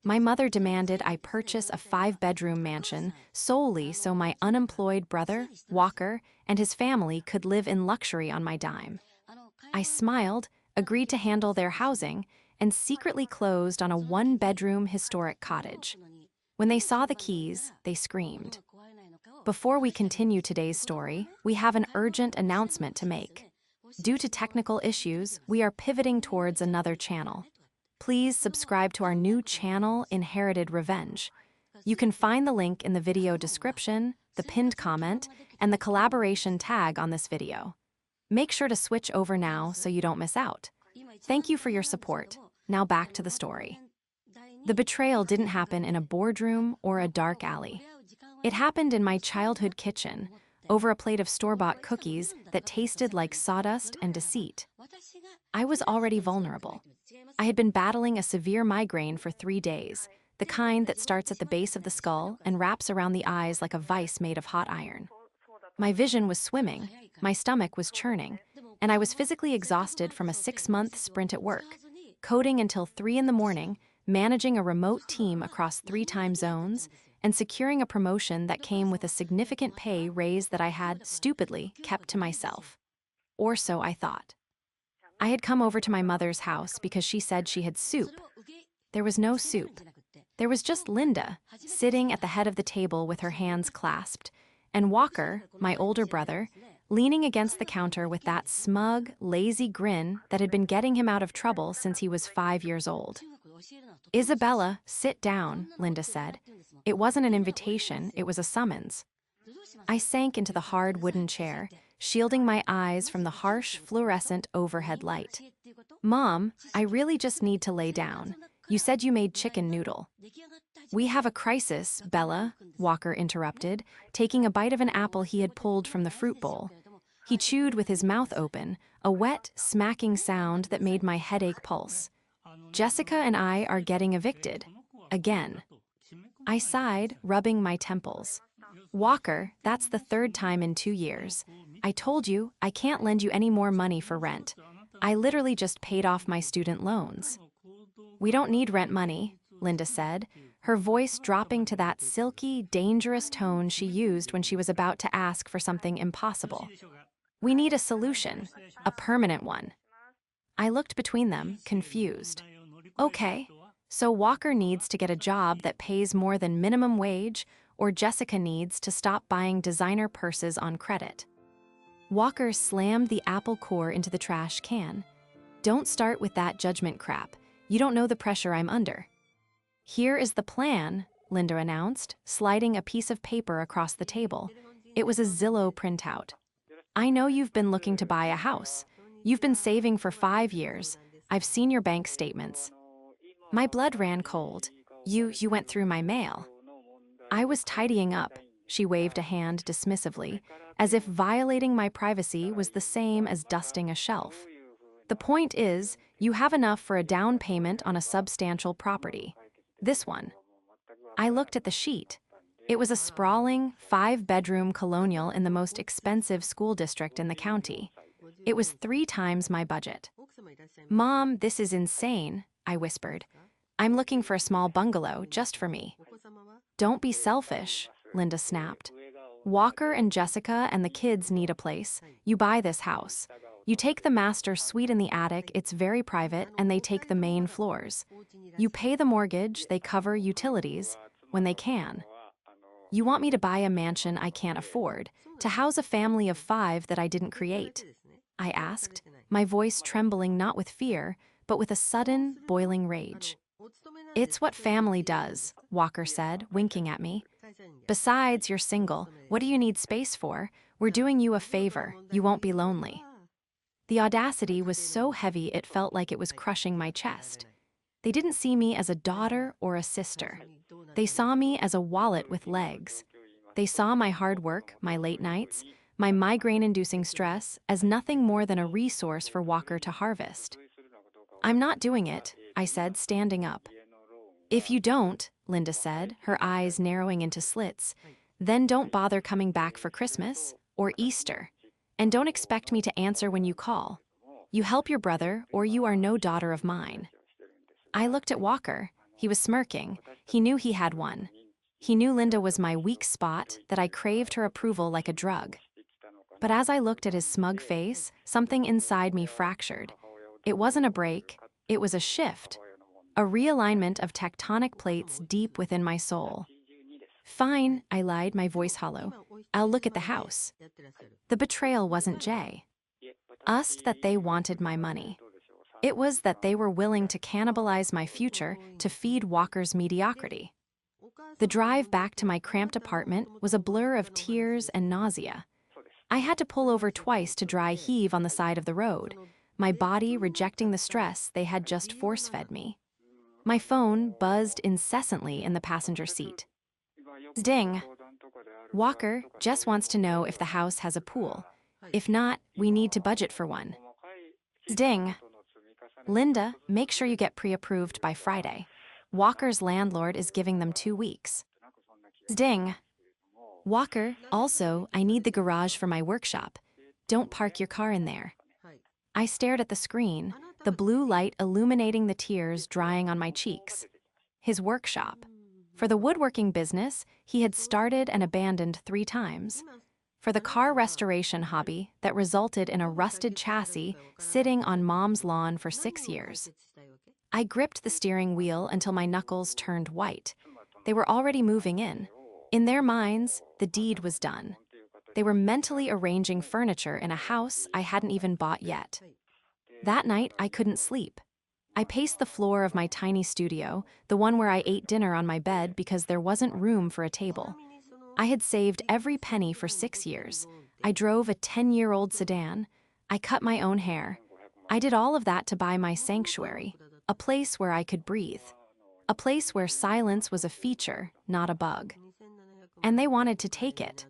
My mother demanded I purchase a 5-bedroom mansion solely so my unemployed brother, Walker, and his family could live in luxury on my dime. I smiled, agreed to handle their housing, and secretly closed on a 1-bedroom historic cottage. When they saw the keys, they screamed. Before we continue today's story, we have an urgent announcement to make. Due to technical issues, we are pivoting towards another channel. Please subscribe to our new channel, Inherited Revenge. You can find the link in the video description, the pinned comment, and the collaboration tag on this video. Make sure to switch over now so you don't miss out. Thank you for your support. Now back to the story. The betrayal didn't happen in a boardroom or a dark alley. It happened in my childhood kitchen, over a plate of store-bought cookies that tasted like sawdust and deceit. I was already vulnerable. I had been battling a severe migraine for 3 days, the kind that starts at the base of the skull and wraps around the eyes like a vice made of hot iron. My vision was swimming, my stomach was churning, and I was physically exhausted from a 6-month sprint at work, coding until 3 in the morning, managing a remote team across 3 time zones, and securing a promotion that came with a significant pay raise that I had, stupidly, kept to myself. Or so I thought. I had come over to my mother's house because she said she had soup. There was no soup. There was just Linda, sitting at the head of the table with her hands clasped, and Walker, my older brother, leaning against the counter with that smug, lazy grin that had been getting him out of trouble since he was 5 years old. "Isabella, sit down," Linda said. It wasn't an invitation, it was a summons. I sank into the hard wooden chair, shielding my eyes from the harsh, fluorescent overhead light. "Mom, I really just need to lay down. You said you made chicken noodle." "We have a crisis, Bella," Walker interrupted, taking a bite of an apple he had pulled from the fruit bowl. He chewed with his mouth open, a wet, smacking sound that made my headache pulse. "Jessica and I are getting evicted. Again." I sighed, rubbing my temples. "Walker, that's the 3rd time in 2 years. I told you, I can't lend you any more money for rent. I literally just paid off my student loans." "We don't need rent money," Linda said, her voice dropping to that silky, dangerous tone she used when she was about to ask for something impossible. "We need a solution, a permanent one." I looked between them, confused. "Okay, so Walker needs to get a job that pays more than minimum wage, or Jessica needs to stop buying designer purses on credit." Walker slammed the apple core into the trash can. "Don't start with that judgment crap. You don't know the pressure I'm under." "Here is the plan," Linda announced, sliding a piece of paper across the table. It was a Zillow printout. "I know you've been looking to buy a house. You've been saving for 5 years. I've seen your bank statements." My blood ran cold. You went through my mail." "I was tidying up," she waved a hand dismissively, as if violating my privacy was the same as dusting a shelf. "The point is, you have enough for a down payment on a substantial property. This one." I looked at the sheet. It was a sprawling, 5-bedroom colonial in the most expensive school district in the county. It was 3 times my budget. "Mom, this is insane," I whispered. "I'm looking for a small bungalow just for me." "Don't be selfish," Linda snapped. "Walker and Jessica and the kids need a place. You buy this house. You take the master suite in the attic, it's very private, and they take the main floors. You pay the mortgage, they cover utilities, when they can. You want me to buy a mansion I can't afford, to house a family of 5 that I didn't create?" I asked, my voice trembling not with fear, but with a sudden, boiling rage. "It's what family does," Walker said, winking at me. "Besides, you're single. What do you need space for? We're doing you a favor. You won't be lonely." The audacity was so heavy it felt like it was crushing my chest. They didn't see me as a daughter or a sister. They saw me as a wallet with legs. They saw my hard work, my late nights, my migraine-inducing stress as nothing more than a resource for Walker to harvest. "I'm not doing it," I said, standing up. "If you don't," Linda said, her eyes narrowing into slits, "then don't bother coming back for Christmas or Easter. And don't expect me to answer when you call. You help your brother, or you are no daughter of mine." I looked at Walker, He was smirking. He knew he had one. He knew Linda was my weak spot, that I craved her approval like a drug. But as I looked at his smug face, something inside me fractured. It wasn't a break, it was a shift. A realignment of tectonic plates deep within my soul. Fine, I lied, my voice hollow. I'll look at the house. The betrayal wasn't Jay. Us that they wanted my money. It was that they were willing to cannibalize my future to feed Walker's mediocrity. The drive back to my cramped apartment was a blur of tears and nausea. I had to pull over twice to dry heave on the side of the road, my body rejecting the stress they had just force-fed me. My phone buzzed incessantly in the passenger seat. Ding. Walker just wants to know if the house has a pool. If not, we need to budget for one. Ding. Linda, make sure you get pre-approved by Friday. Walker's landlord is giving them 2 weeks. Ding. Walker, also, I need the garage for my workshop. Don't park your car in there. I stared at the screen, the blue light illuminating the tears drying on my cheeks. His workshop. For the woodworking business, he had started and abandoned 3 times. For the car restoration hobby that resulted in a rusted chassis sitting on Mom's lawn for 6 years. I gripped the steering wheel until my knuckles turned white. They were already moving in. In their minds, the deed was done. They were mentally arranging furniture in a house I hadn't even bought yet. That night, I couldn't sleep. I paced the floor of my tiny studio, the one where I ate dinner on my bed because there wasn't room for a table. I had saved every penny for 6 years. I drove a 10-year-old sedan. I cut my own hair. I did all of that to buy my sanctuary, a place where I could breathe. A place where silence was a feature, not a bug. And they wanted to take it.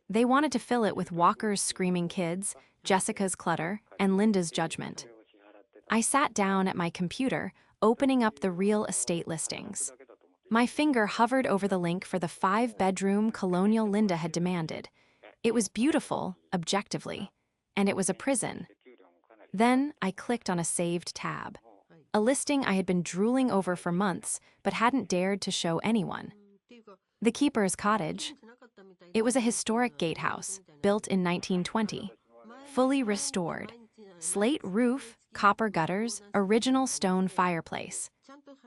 They wanted to fill it with Walker's screaming kids, Jessica's clutter, and Linda's judgment. I sat down at my computer, opening up the real estate listings. My finger hovered over the link for the 5-bedroom colonial Linda had demanded. It was beautiful, objectively, and it was a prison. Then I clicked on a saved tab. A listing I had been drooling over for months, but hadn't dared to show anyone. The Keeper's Cottage. It was a historic gatehouse, built in 1920. Fully restored. Slate roof, copper gutters, original stone fireplace.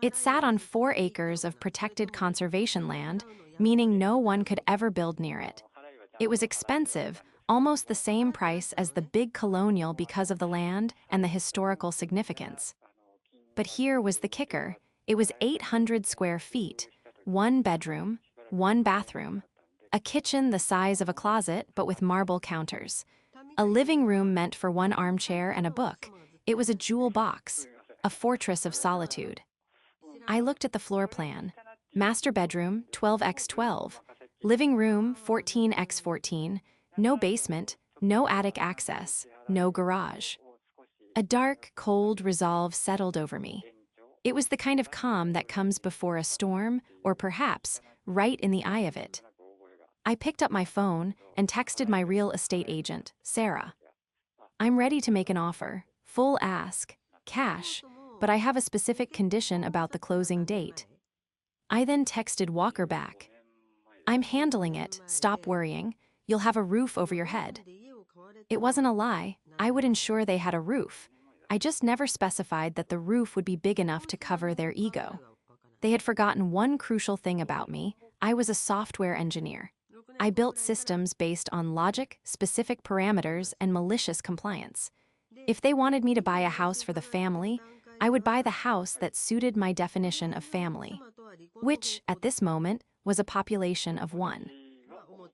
It sat on 4 acres of protected conservation land, meaning no one could ever build near it. It was expensive, almost the same price as the big colonial because of the land and the historical significance. But here was the kicker. It was 800 square feet, 1 bedroom, 1 bathroom, a kitchen the size of a closet but with marble counters, a living room meant for 1 armchair and a book. It was a jewel box, a fortress of solitude. I looked at the floor plan. Master bedroom, 12x12. Living room, 14x14. No basement, no attic access, no garage. A dark, cold resolve settled over me. It was the kind of calm that comes before a storm, or perhaps, right in the eye of it. I picked up my phone and texted my real estate agent, Sarah. I'm ready to make an offer, full ask, cash, but I have a specific condition about the closing date. I then texted Walker back. I'm handling it, stop worrying, you'll have a roof over your head. It wasn't a lie, I would ensure they had a roof. I just never specified that the roof would be big enough to cover their ego. They had forgotten one crucial thing about me. I was a software engineer. I built systems based on logic, specific parameters, and malicious compliance. If they wanted me to buy a house for the family, I would buy the house that suited my definition of family, which, at this moment, was a population of 1.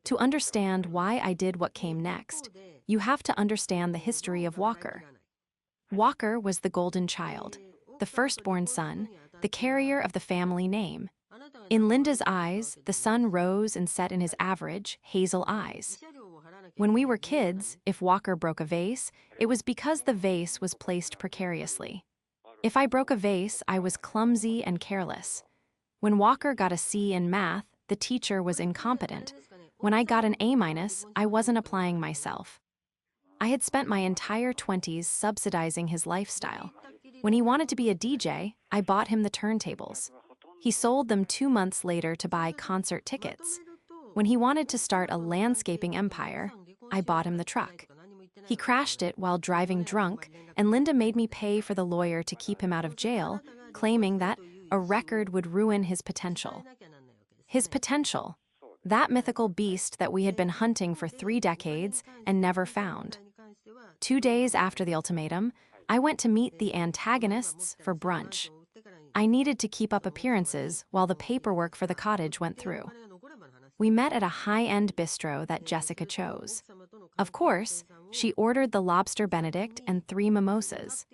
To understand why I did what came next, you have to understand the history of Walker. Walker was the golden child, the firstborn son, the carrier of the family name. In Linda's eyes, the sun rose and set in his average, hazel eyes. When we were kids, if Walker broke a vase, it was because the vase was placed precariously. If I broke a vase, I was clumsy and careless. When Walker got a C in math, the teacher was incompetent. When I got an A-, I wasn't applying myself. I had spent my entire 20s subsidizing his lifestyle. When he wanted to be a DJ, I bought him the turntables. He sold them 2 months later to buy concert tickets. When he wanted to start a landscaping empire, I bought him the truck. He crashed it while driving drunk, and Linda made me pay for the lawyer to keep him out of jail, claiming that a record would ruin his potential. His potential. That mythical beast that we had been hunting for 3 decades and never found. 2 days after the ultimatum, I went to meet the antagonists for brunch. I needed to keep up appearances while the paperwork for the cottage went through. We met at a high-end bistro that Jessica chose. Of course, she ordered the lobster Benedict and 3 mimosas.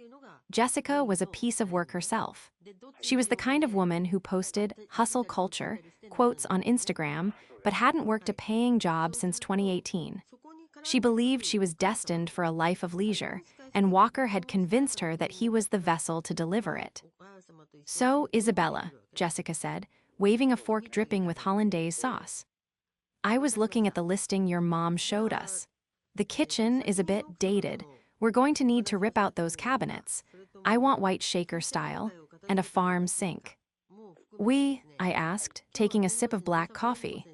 Jessica was a piece of work herself. She was the kind of woman who posted hustle culture quotes on Instagram, but hadn't worked a paying job since 2018. She believed she was destined for a life of leisure, and Walker had convinced her that he was the vessel to deliver it. "So, Isabella," Jessica said, waving a fork dripping with hollandaise sauce. "I was looking at the listing your mom showed us. The kitchen is a bit dated. We're going to need to rip out those cabinets. I want white shaker style, and a farm sink." I asked, taking a sip of black coffee.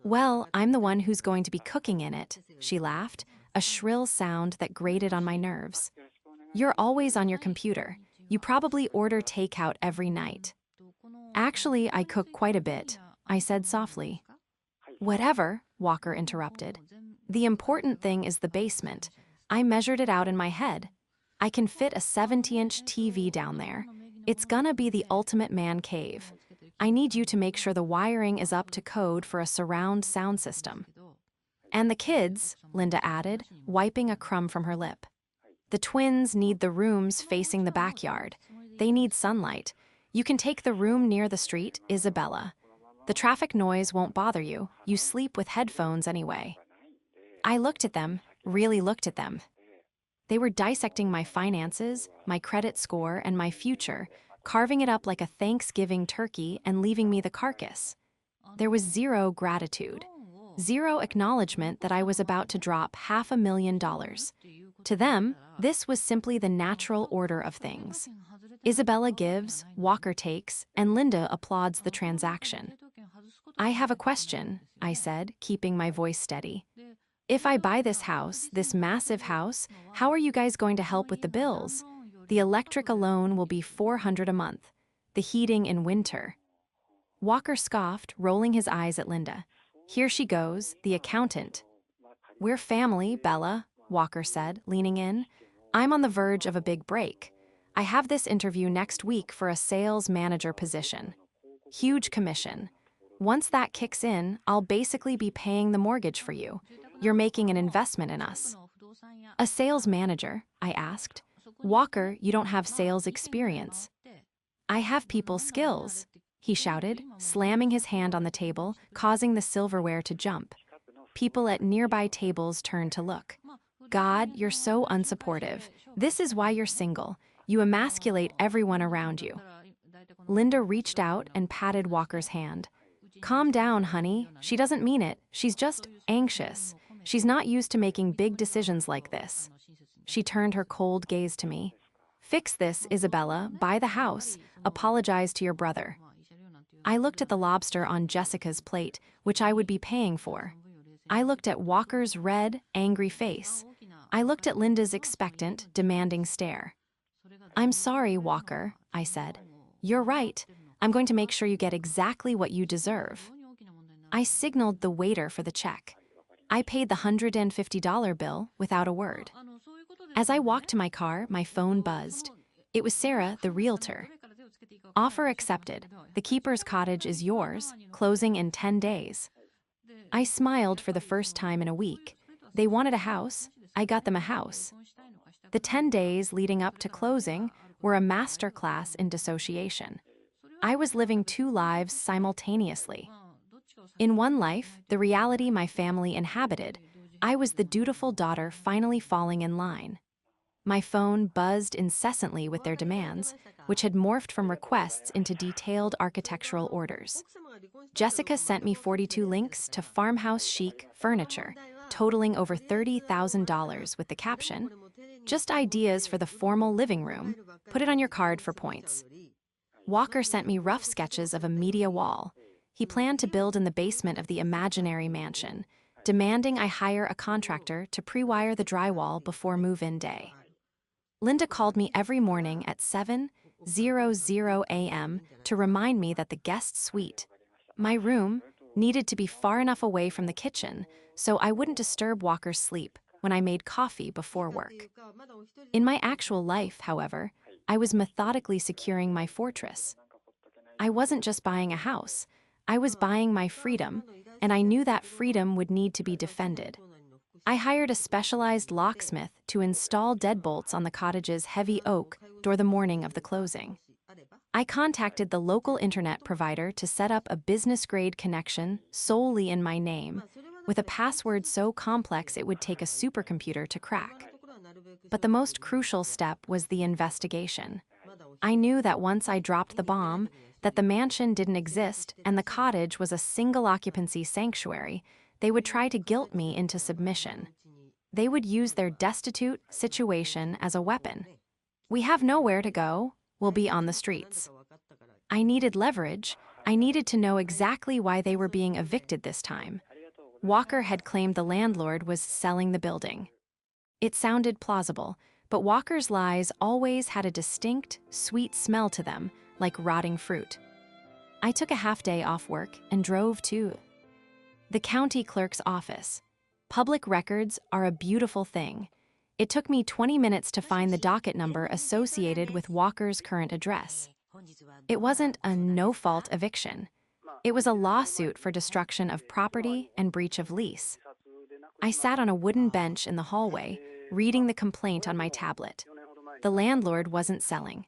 "Well, I'm the one who's going to be cooking in it," she laughed, a shrill sound that grated on my nerves. "You're always on your computer. You probably order takeout every night." "Actually, I cook quite a bit," I said softly. "Whatever," Walker interrupted. "The important thing is the basement. I measured it out in my head. I can fit a 70-inch TV down there. It's gonna be the ultimate man cave. I need you to make sure the wiring is up to code for a surround sound system." "And the kids," Linda added, wiping a crumb from her lip. "The twins need the rooms facing the backyard. They need sunlight. You can take the room near the street, Isabella. The traffic noise won't bother you. You sleep with headphones anyway." I looked at them, really looked at them. They were dissecting my finances, my credit score, and my future, carving it up like a Thanksgiving turkey and leaving me the carcass. There was zero gratitude, zero acknowledgement that I was about to drop $500,000. To them, this was simply the natural order of things. Isabella gives, Walker takes, and Linda applauds the transaction. "I have a question," I said, keeping my voice steady. "If I buy this house, this massive house, how are you guys going to help with the bills? The electric alone will be $400 a month. The heating in winter." Walker scoffed, rolling his eyes at Linda. "Here she goes, the accountant." "We're family, Bella," Walker said, leaning in. "I'm on the verge of a big break. I have this interview next week for a sales manager position. Huge commission. Once that kicks in, I'll basically be paying the mortgage for you. You're making an investment in us." "A sales manager?" I asked. "Walker, you don't have sales experience." "I have people skills," he shouted, slamming his hand on the table, causing the silverware to jump. People at nearby tables turned to look. "God, you're so unsupportive. This is why you're single. You emasculate everyone around you." Linda reached out and patted Walker's hand. "Calm down, honey. She doesn't mean it. She's just anxious. She's not used to making big decisions like this." She turned her cold gaze to me. "Fix this, Isabella. Buy the house. Apologize to your brother." I looked at the lobster on Jessica's plate, which I would be paying for. I looked at Walker's red, angry face. I looked at Linda's expectant, demanding stare. "I'm sorry, Walker," I said. "You're right. I'm going to make sure you get exactly what you deserve." I signaled the waiter for the check. I paid the $150 bill without a word. As I walked to my car, my phone buzzed. It was Sarah, the realtor. "Offer accepted. The keeper's cottage is yours, closing in 10 days. I smiled for the first time in a week. They wanted a house. I got them a house. The 10 days leading up to closing were a masterclass in dissociation. I was living 2 lives simultaneously. In one life, the reality my family inhabited, I was the dutiful daughter finally falling in line. My phone buzzed incessantly with their demands, which had morphed from requests into detailed architectural orders. Jessica sent me 42 links to farmhouse chic furniture, totaling over $30,000 with the caption, "Just ideas for the formal living room. Put it on your card for points." Walker sent me rough sketches of a media wall. He planned to build in the basement of the imaginary mansion, demanding I hire a contractor to pre-wire the drywall before move-in day. Linda called me every morning at 7:00 a.m. to remind me that the guest suite, my room, needed to be far enough away from the kitchen so I wouldn't disturb Walker's sleep when I made coffee before work. In my actual life, however, I was methodically securing my fortress. I wasn't just buying a house, I was buying my freedom, and I knew that freedom would need to be defended. I hired a specialized locksmith to install deadbolts on the cottage's heavy oak door the morning of the closing. I contacted the local internet provider to set up a business-grade connection solely in my name, with a password so complex it would take a supercomputer to crack. But the most crucial step was the investigation. I knew that once I dropped the bomb, that the mansion didn't exist and the cottage was a single-occupancy sanctuary, they would try to guilt me into submission. They would use their destitute situation as a weapon. We have nowhere to go, we'll be on the streets. I needed leverage. I needed to know exactly why they were being evicted this time. Walker had claimed the landlord was selling the building. It sounded plausible, but Walker's lies always had a distinct, sweet smell to them, like rotting fruit. I took a half-day off work and drove to the county clerk's office. Public records are a beautiful thing. It took me 20 minutes to find the docket number associated with Walker's current address. It wasn't a no-fault eviction. It was a lawsuit for destruction of property and breach of lease. I sat on a wooden bench in the hallway, reading the complaint on my tablet. The landlord wasn't selling.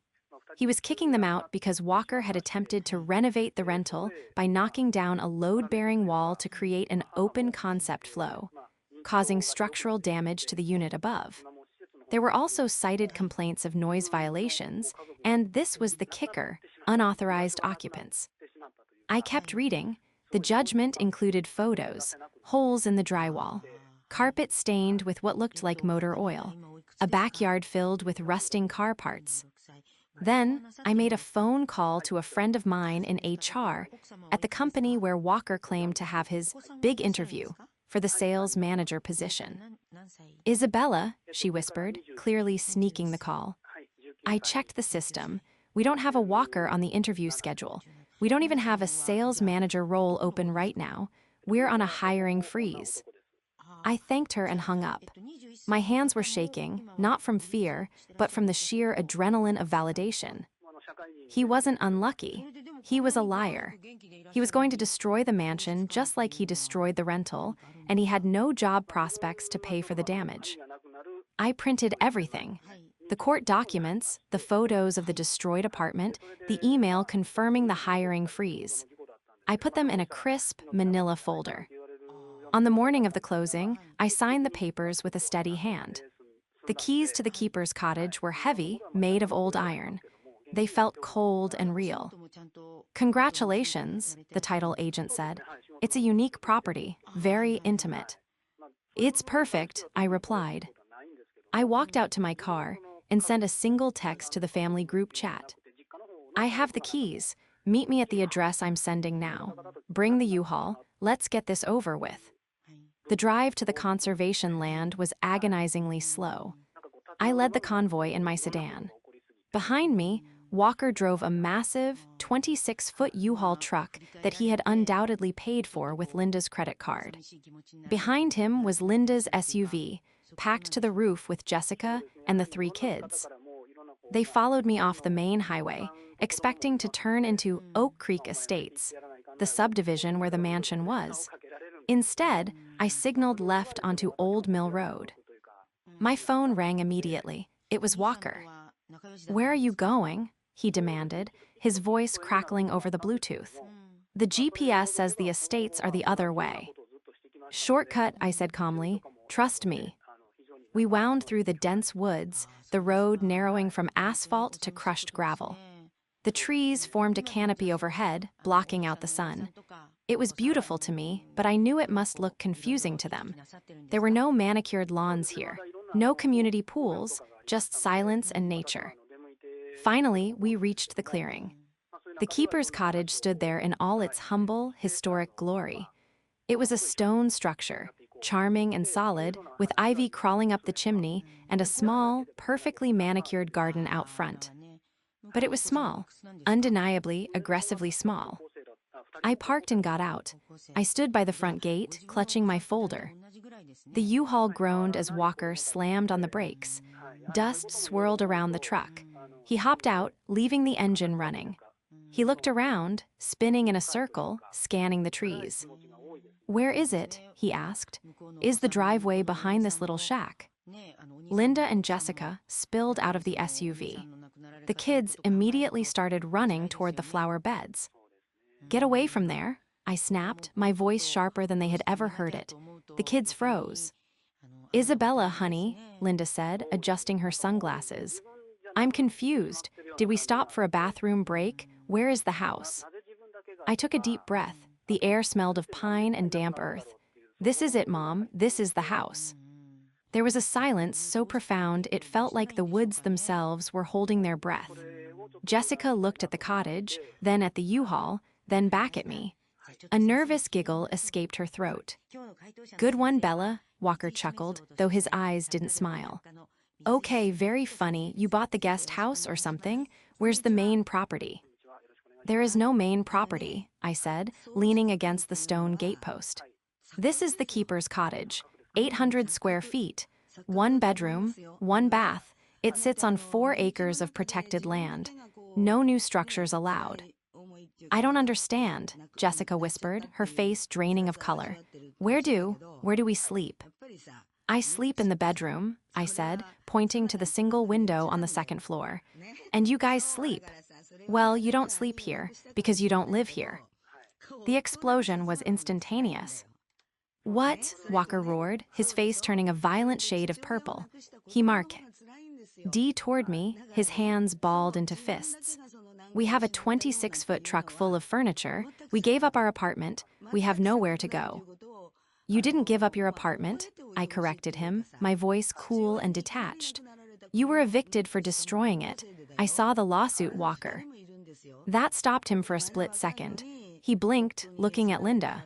He was kicking them out because Walker had attempted to renovate the rental by knocking down a load-bearing wall to create an open concept flow, causing structural damage to the unit above. There were also cited complaints of noise violations, and this was the kicker, unauthorized occupants. I kept reading. The judgment included photos, holes in the drywall, carpet stained with what looked like motor oil, a backyard filled with rusting car parts. Then, I made a phone call to a friend of mine in HR at the company where Walker claimed to have his big interview for the sales manager position. "Isabella," she whispered, clearly sneaking the call. "I checked the system. We don't have a Walker on the interview schedule. We don't even have a sales manager role open right now. We're on a hiring freeze." I thanked her and hung up. My hands were shaking, not from fear, but from the sheer adrenaline of validation. He wasn't unlucky. He was a liar. He was going to destroy the mansion just like he destroyed the rental, and he had no job prospects to pay for the damage. I printed everything. The court documents, the photos of the destroyed apartment, the email confirming the hiring freeze. I put them in a crisp, manila folder. On the morning of the closing, I signed the papers with a steady hand. The keys to the keeper's cottage were heavy, made of old iron. They felt cold and real. "Congratulations," the title agent said. "It's a unique property, very intimate." "It's perfect," I replied. I walked out to my car and sent a single text to the family group chat. "I have the keys. Meet me at the address I'm sending now. Bring the U-Haul. Let's get this over with." The drive to the conservation land was agonizingly slow. I led the convoy in my sedan. Behind me, Walker drove a massive, 26-foot U-Haul truck that he had undoubtedly paid for with Linda's credit card. Behind him was Linda's SUV, packed to the roof with Jessica and the 3 kids. They followed me off the main highway, expecting to turn into Oak Creek Estates, the subdivision where the mansion was. Instead, I signaled left onto Old Mill Road. My phone rang immediately. It was Walker. "Where are you going?" he demanded, his voice crackling over the Bluetooth. "The GPS says the estates are the other way." "Shortcut," I said calmly. "Trust me." We wound through the dense woods, the road narrowing from asphalt to crushed gravel. The trees formed a canopy overhead, blocking out the sun. It was beautiful to me, but I knew it must look confusing to them. There were no manicured lawns here, no community pools, just silence and nature. Finally, we reached the clearing. The keeper's cottage stood there in all its humble, historic glory. It was a stone structure, charming and solid, with ivy crawling up the chimney and a small, perfectly manicured garden out front. But it was small, undeniably, aggressively small. I parked and got out. I stood by the front gate, clutching my folder. The U-Haul groaned as Walker slammed on the brakes. Dust swirled around the truck. He hopped out, leaving the engine running. He looked around, spinning in a circle, scanning the trees. "Where is it?" he asked. "Is the driveway behind this little shack?" Linda and Jessica spilled out of the SUV. The kids immediately started running toward the flower beds. "Get away from there," I snapped, my voice sharper than they had ever heard it. The kids froze. "Isabella, honey," Linda said, adjusting her sunglasses. "I'm confused. Did we stop for a bathroom break? Where is the house?" I took a deep breath. The air smelled of pine and damp earth. "This is it, Mom. This is the house." There was a silence so profound it felt like the woods themselves were holding their breath. Jessica looked at the cottage, then at the U-Haul, then back at me. A nervous giggle escaped her throat. "Good one, Bella," Walker chuckled, though his eyes didn't smile. "Okay, very funny. You bought the guest house or something? Where's the main property?" "There is no main property," I said, leaning against the stone gatepost. "This is the keeper's cottage, 800 square feet, 1 bedroom, 1 bath. It sits on 4 acres of protected land. No new structures allowed." "I don't understand," Jessica whispered, her face draining of color. Where do we sleep?" "I sleep in the bedroom," I said, pointing to the single window on the second floor. "And you guys sleep. Well, you don't sleep here, because you don't live here." The explosion was instantaneous. "What?" Walker roared, his face turning a violent shade of purple. He marked D toward me, his hands balled into fists. "We have a 26-foot truck full of furniture. We gave up our apartment. We have nowhere to go." "You didn't give up your apartment," I corrected him, my voice cool and detached. "You were evicted for destroying it. I saw the lawsuit, Walker." That stopped him for a split second. He blinked, looking at Linda.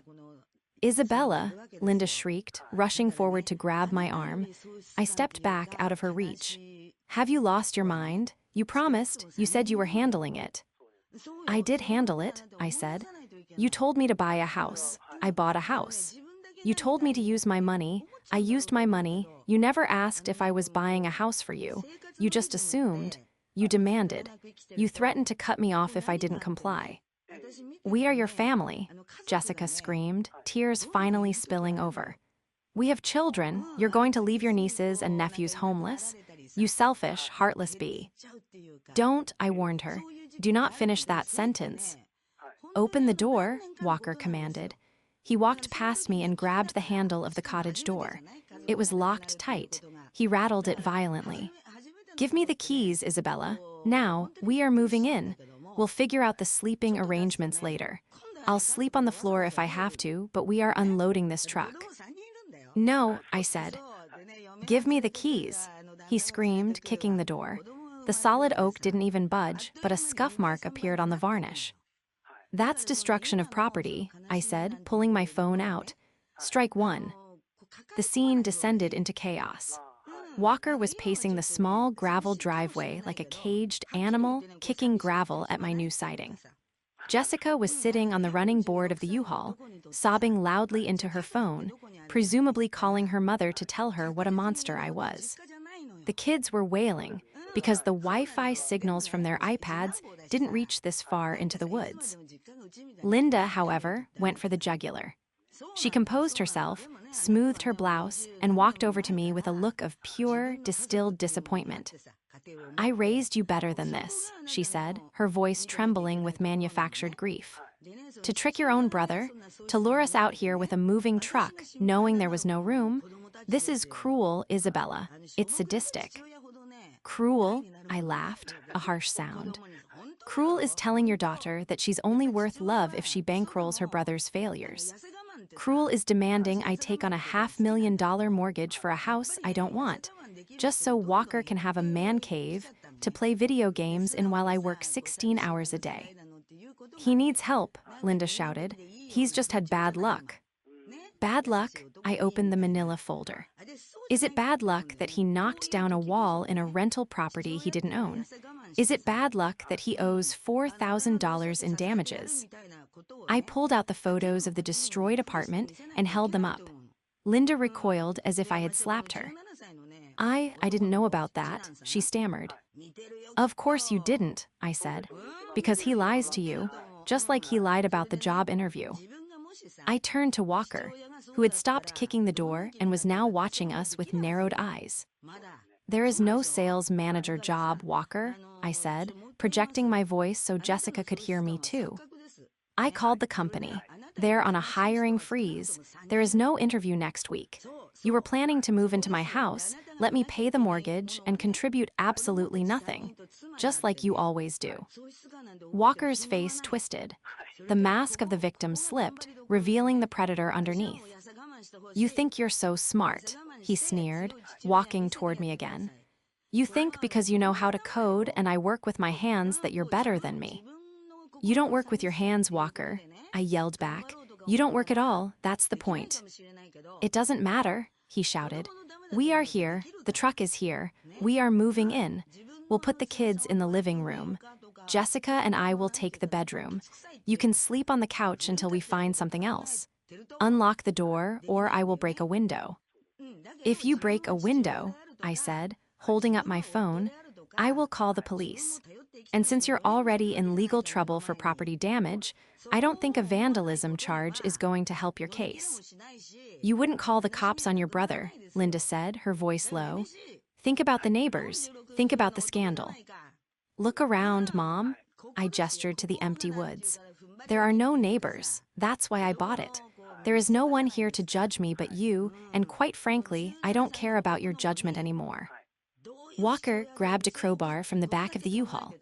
"Isabella," Linda shrieked, rushing forward to grab my arm. I stepped back out of her reach. "Have you lost your mind? You promised. You said you were handling it." "I did handle it," I said. "You told me to buy a house. I bought a house. You told me to use my money. I used my money. You never asked if I was buying a house for you. You just assumed. You demanded. You threatened to cut me off if I didn't comply." "We are your family," Jessica screamed, tears finally spilling over. "We have children. You're going to leave your nieces and nephews homeless? You selfish, heartless bee." "Don't," I warned her. "Do not finish that sentence." "Open the door," Walker commanded. He walked past me and grabbed the handle of the cottage door. It was locked tight. He rattled it violently. "Give me the keys, Isabella. Now, we are moving in. We'll figure out the sleeping arrangements later. I'll sleep on the floor if I have to, but we are unloading this truck." "No," I said. "Give me the keys," he screamed, kicking the door. The solid oak didn't even budge, but a scuff mark appeared on the varnish. "That's destruction of property," I said, pulling my phone out. "Strike one." The scene descended into chaos. Walker was pacing the small gravel driveway like a caged animal, kicking gravel at my new siding. Jessica was sitting on the running board of the U-Haul, sobbing loudly into her phone, presumably calling her mother to tell her what a monster I was. The kids were wailing, because the Wi-Fi signals from their iPads didn't reach this far into the woods. Linda, however, went for the jugular. She composed herself, smoothed her blouse, and walked over to me with a look of pure, distilled disappointment. "I raised you better than this," she said, her voice trembling with manufactured grief. "To trick your own brother, to lure us out here with a moving truck, knowing there was no room. This is cruel, Isabella. It's sadistic." "Cruel?" I laughed, a harsh sound. "Cruel is telling your daughter that she's only worth love if she bankrolls her brother's failures. Cruel is demanding I take on a $500,000 mortgage for a house I don't want, just so Walker can have a man cave to play video games in while I work 16 hours a day." He needs help, Linda shouted. He's just had bad luck. Bad luck? I opened the manila folder. Is it bad luck that he knocked down a wall in a rental property he didn't own? Is it bad luck that he owes $4,000 in damages? I pulled out the photos of the destroyed apartment and held them up. Linda recoiled as if I had slapped her. I didn't know about that, she stammered. Of course you didn't, I said. Because he lies to you, just like he lied about the job interview. I turned to Walker, who had stopped kicking the door and was now watching us with narrowed eyes. There is no sales manager job, Walker, I said, projecting my voice so Jessica could hear me too. I called the company. They're on a hiring freeze. There is no interview next week. You were planning to move into my house, let me pay the mortgage, and contribute absolutely nothing, just like you always do. Walker's face twisted. The mask of the victim slipped, revealing the predator underneath. You think you're so smart, he sneered, walking toward me again. You think because you know how to code and I work with my hands that you're better than me. You don't work with your hands, Walker, I yelled back. You don't work at all, that's the point. It doesn't matter, he shouted. We are here, the truck is here, we are moving in. We'll put the kids in the living room. Jessica and I will take the bedroom. You can sleep on the couch until we find something else. Unlock the door, or I will break a window. If you break a window, I said, holding up my phone, I will call the police. And since you're already in legal trouble for property damage, I don't think a vandalism charge is going to help your case. You wouldn't call the cops on your brother, Linda said, her voice low. Think about the neighbors. Think about the scandal. Look around, Mom. I gestured to the empty woods. There are no neighbors. That's why I bought it. There is no one here to judge me but you, and quite frankly, I don't care about your judgment anymore. Walker grabbed a crowbar from the back of the U-Haul.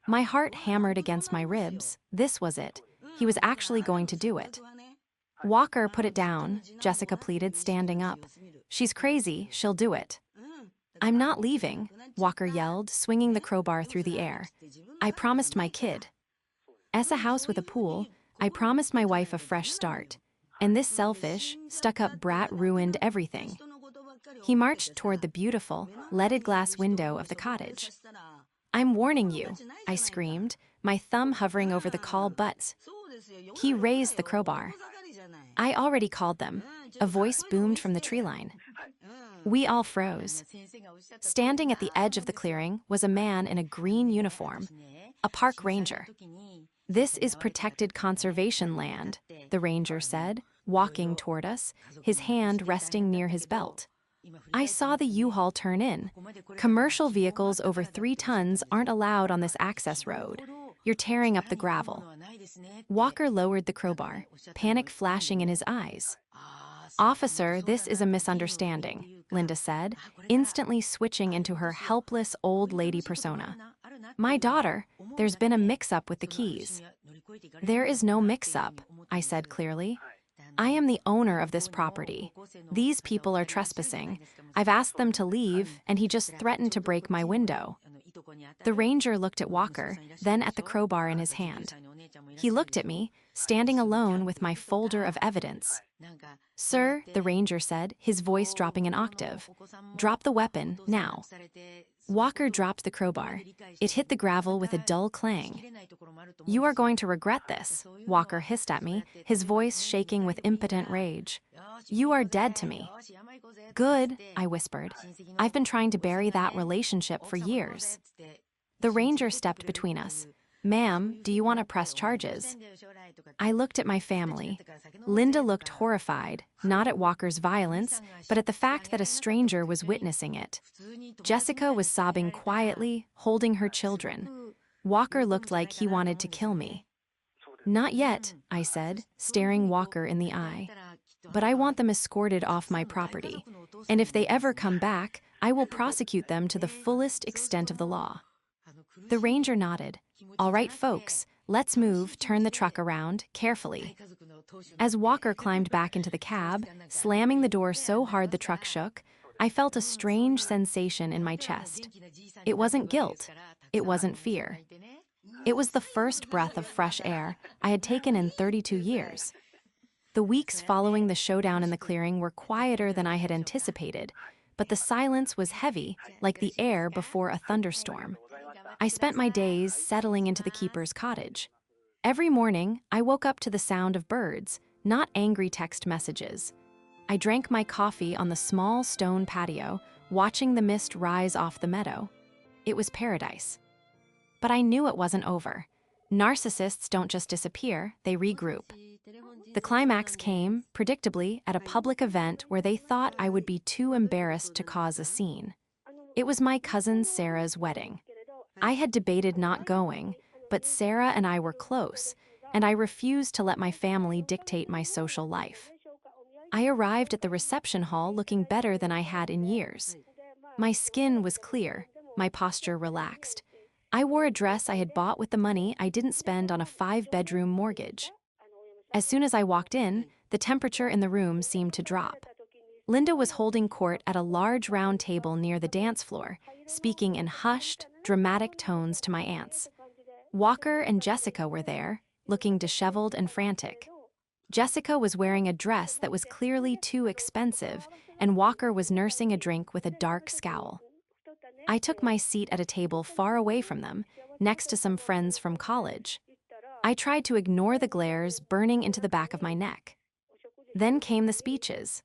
My heart hammered against my ribs. This was it. He was actually going to do it. Walker, put it down, Jessica pleaded, standing up. She's crazy, she'll do it. I'm not leaving, Walker yelled, swinging the crowbar through the air. I promised my kid. As a house with a pool, I promised my wife a fresh start. And this selfish, stuck-up brat ruined everything. He marched toward the beautiful, leaded glass window of the cottage. I'm warning you, I screamed, my thumb hovering over the call butts. He raised the crowbar. I already called them. A voice boomed from the tree line. We all froze. Standing at the edge of the clearing was a man in a green uniform, a park ranger. This is protected conservation land, the ranger said, walking toward us, his hand resting near his belt. I saw the U-Haul turn in. Commercial vehicles over 3 tons aren't allowed on this access road. You're tearing up the gravel. Walker lowered the crowbar, panic flashing in his eyes. Officer, this is a misunderstanding, Linda said, instantly switching into her helpless old lady persona. My daughter, there's been a mix-up with the keys. There is no mix-up, I said clearly. I am the owner of this property. These people are trespassing. I've asked them to leave, and he just threatened to break my window. The ranger looked at Walker, then at the crowbar in his hand. He looked at me, standing alone with my folder of evidence. Sir, the ranger said, his voice dropping an octave. Drop the weapon, now. Walker dropped the crowbar. It hit the gravel with a dull clang. You are going to regret this, Walker hissed at me, his voice shaking with impotent rage. You are dead to me. Good, I whispered. I've been trying to bury that relationship for years. The ranger stepped between us. Ma'am, do you want to press charges? I looked at my family. Linda looked horrified, not at Walker's violence, but at the fact that a stranger was witnessing it. Jessica was sobbing quietly, holding her children. Walker looked like he wanted to kill me. Not yet, I said, staring Walker in the eye. But I want them escorted off my property. And if they ever come back, I will prosecute them to the fullest extent of the law. The ranger nodded. All right, folks, let's move, turn the truck around, carefully. As Walker climbed back into the cab, slamming the door so hard the truck shook, I felt a strange sensation in my chest. It wasn't guilt. It wasn't fear. It was the first breath of fresh air I had taken in 32 years. The weeks following the showdown in the clearing were quieter than I had anticipated, but the silence was heavy, like the air before a thunderstorm. I spent my days settling into the keeper's cottage. Every morning, I woke up to the sound of birds, not angry text messages. I drank my coffee on the small stone patio, watching the mist rise off the meadow. It was paradise. But I knew it wasn't over. Narcissists don't just disappear, they regroup. The climax came, predictably, at a public event where they thought I would be too embarrassed to cause a scene. It was my cousin Sarah's wedding. I had debated not going, but Sarah and I were close, and I refused to let my family dictate my social life. I arrived at the reception hall looking better than I had in years. My skin was clear, my posture relaxed. I wore a dress I had bought with the money I didn't spend on a 5-bedroom mortgage. As soon as I walked in, the temperature in the room seemed to drop. Linda was holding court at a large round table near the dance floor, speaking in hushed, dramatic tones to my aunts. Walker and Jessica were there, looking disheveled and frantic. Jessica was wearing a dress that was clearly too expensive, and Walker was nursing a drink with a dark scowl. I took my seat at a table far away from them, next to some friends from college. I tried to ignore the glares burning into the back of my neck. Then came the speeches.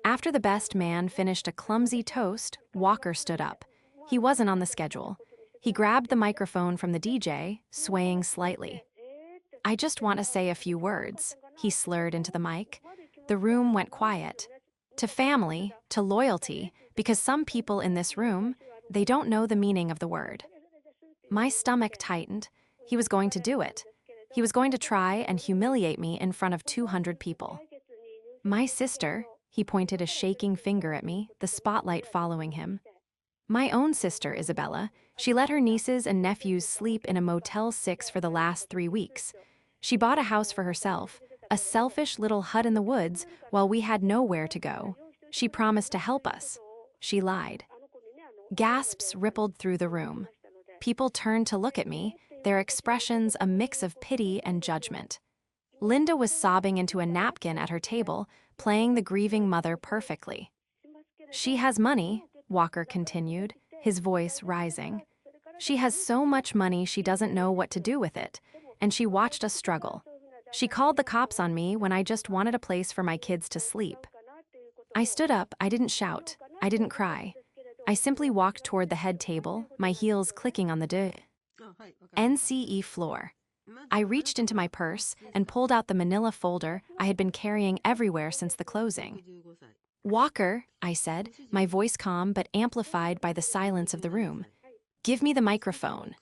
After the best man finished a clumsy toast, Walker stood up. He wasn't on the schedule. He grabbed the microphone from the DJ, swaying slightly. "I just want to say a few words," he slurred into the mic. The room went quiet. To family, to loyalty, because some people in this room, they don't know the meaning of the word. My stomach tightened. He was going to do it. He was going to try and humiliate me in front of 200 people. My sister, he pointed a shaking finger at me, the spotlight following him. My own sister, Isabella, she let her nieces and nephews sleep in a Motel 6 for the last 3 weeks. She bought a house for herself, a selfish little hut in the woods, while we had nowhere to go. She promised to help us. She lied. Gasps rippled through the room. People turned to look at me, their expressions a mix of pity and judgment. Linda was sobbing into a napkin at her table, playing the grieving mother perfectly. "She has money," Walker continued, his voice rising. "She has so much money she doesn't know what to do with it, and she watched us struggle. She called the cops on me when I just wanted a place for my kids to sleep." I stood up, I didn't shout, I didn't cry. I simply walked toward the head table, my heels clicking on the NCE floor. I reached into my purse and pulled out the manila folder I had been carrying everywhere since the closing. "Walker," I said, my voice calm but amplified by the silence of the room. "Give me the microphone."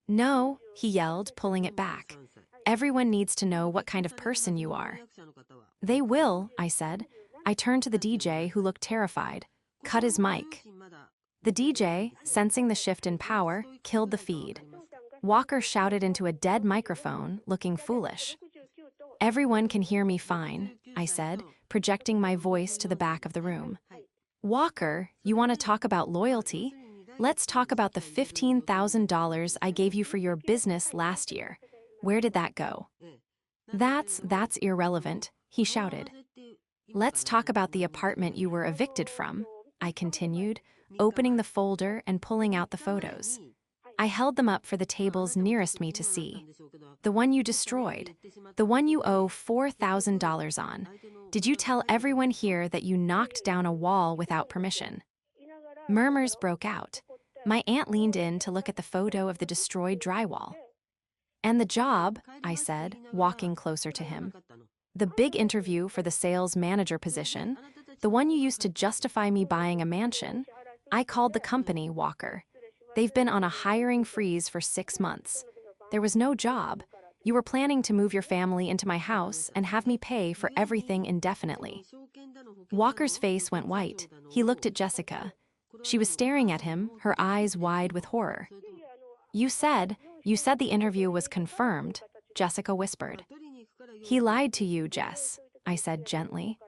"No," he yelled, pulling it back. "Everyone needs to know what kind of person you are." "They will," I said. I turned to the DJ, who looked terrified. "Cut his mic." The DJ, sensing the shift in power, killed the feed. Walker shouted into a dead microphone, looking foolish. "Everyone can hear me fine," I said, projecting my voice to the back of the room. "Walker, you want to talk about loyalty? Let's talk about the $15,000 I gave you for your business last year. Where did that go?" That's irrelevant," he shouted. "Let's talk about the apartment you were evicted from," I continued, opening the folder and pulling out the photos. I held them up for the tables nearest me to see. "The one you destroyed. The one you owe $4,000 on. Did you tell everyone here that you knocked down a wall without permission?" Murmurs broke out. My aunt leaned in to look at the photo of the destroyed drywall. "And the job," I said, walking closer to him. "The big interview for the sales manager position, the one you used to justify me buying a mansion. I called the company, Walker. They've been on a hiring freeze for 6 months. There was no job. You were planning to move your family into my house and have me pay for everything indefinitely." Walker's face went white. He looked at Jessica. She was staring at him, her eyes wide with horror. You said the interview was confirmed," Jessica whispered. "He lied to you, Jess," I said gently.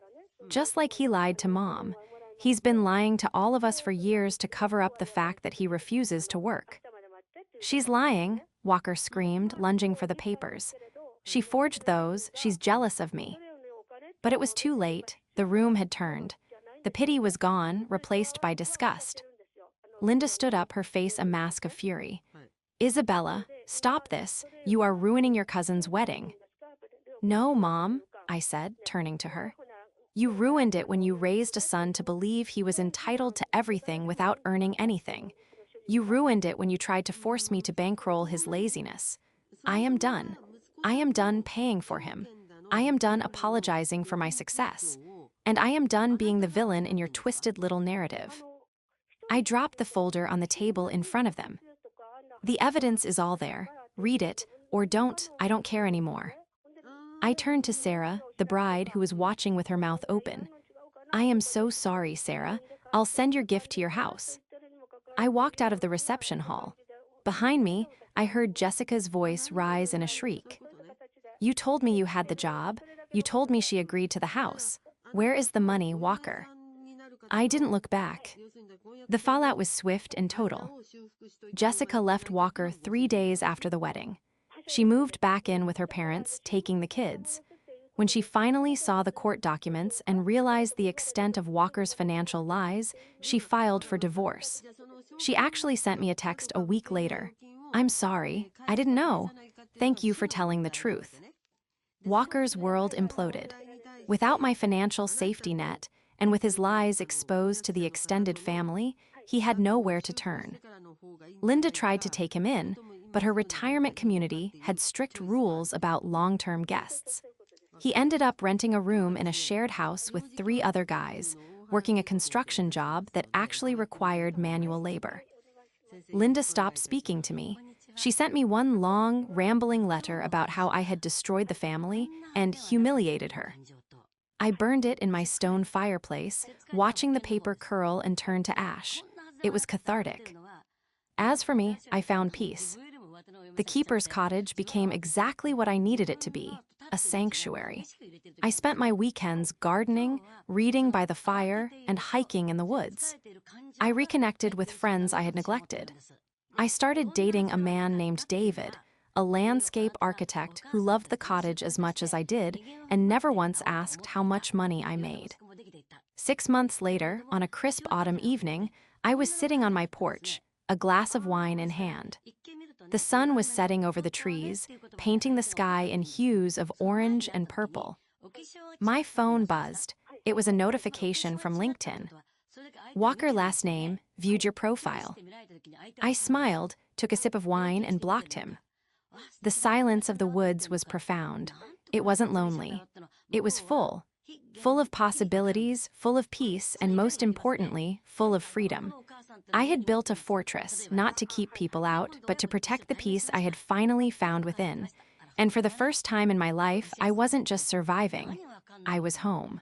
"Just like he lied to Mom. He's been lying to all of us for years to cover up the fact that he refuses to work." "She's lying," Walker screamed, lunging for the papers. She forged those, she's jealous of me. But it was too late, the room had turned. The pity was gone, replaced by disgust. Linda stood up, her face a mask of fury. Isabella, stop this, you are ruining your cousin's wedding. No, Mom, I said, turning to her. You ruined it when you raised a son to believe he was entitled to everything without earning anything. You ruined it when you tried to force me to bankroll his laziness. I am done. I am done paying for him. I am done apologizing for my success. And I am done being the villain in your twisted little narrative. I dropped the folder on the table in front of them. The evidence is all there. Read it, or don't, I don't care anymore. I turned to Sarah, the bride, who was watching with her mouth open. I am so sorry, Sarah. I'll send your gift to your house. I walked out of the reception hall. Behind me, I heard Jessica's voice rise in a shriek. You told me you had the job. You told me she agreed to the house. Where is the money, Walker? I didn't look back. The fallout was swift and total. Jessica left Walker 3 days after the wedding. She moved back in with her parents, taking the kids. When she finally saw the court documents and realized the extent of Walker's financial lies, she filed for divorce. She actually sent me a text a week later. I'm sorry, I didn't know. Thank you for telling the truth. Walker's world imploded. Without my financial safety net, and with his lies exposed to the extended family, he had nowhere to turn. Linda tried to take him in, but her retirement community had strict rules about long-term guests. He ended up renting a room in a shared house with 3 other guys, working a construction job that actually required manual labor. Linda stopped speaking to me. She sent me one long, rambling letter about how I had destroyed the family and humiliated her. I burned it in my stone fireplace, watching the paper curl and turn to ash. It was cathartic. As for me, I found peace. The keeper's cottage became exactly what I needed it to be, a sanctuary. I spent my weekends gardening, reading by the fire, and hiking in the woods. I reconnected with friends I had neglected. I started dating a man named David, a landscape architect who loved the cottage as much as I did and never once asked how much money I made. 6 months later, on a crisp autumn evening, I was sitting on my porch, a glass of wine in hand. The sun was setting over the trees, painting the sky in hues of orange and purple. My phone buzzed. It was a notification from LinkedIn. Walker last name, viewed your profile. I smiled, took a sip of wine, and blocked him. The silence of the woods was profound. It wasn't lonely. It was full of possibilities, full of peace, and most importantly, full of freedom. I had built a fortress, not to keep people out, but to protect the peace I had finally found within. And for the first time in my life, I wasn't just surviving. I was home.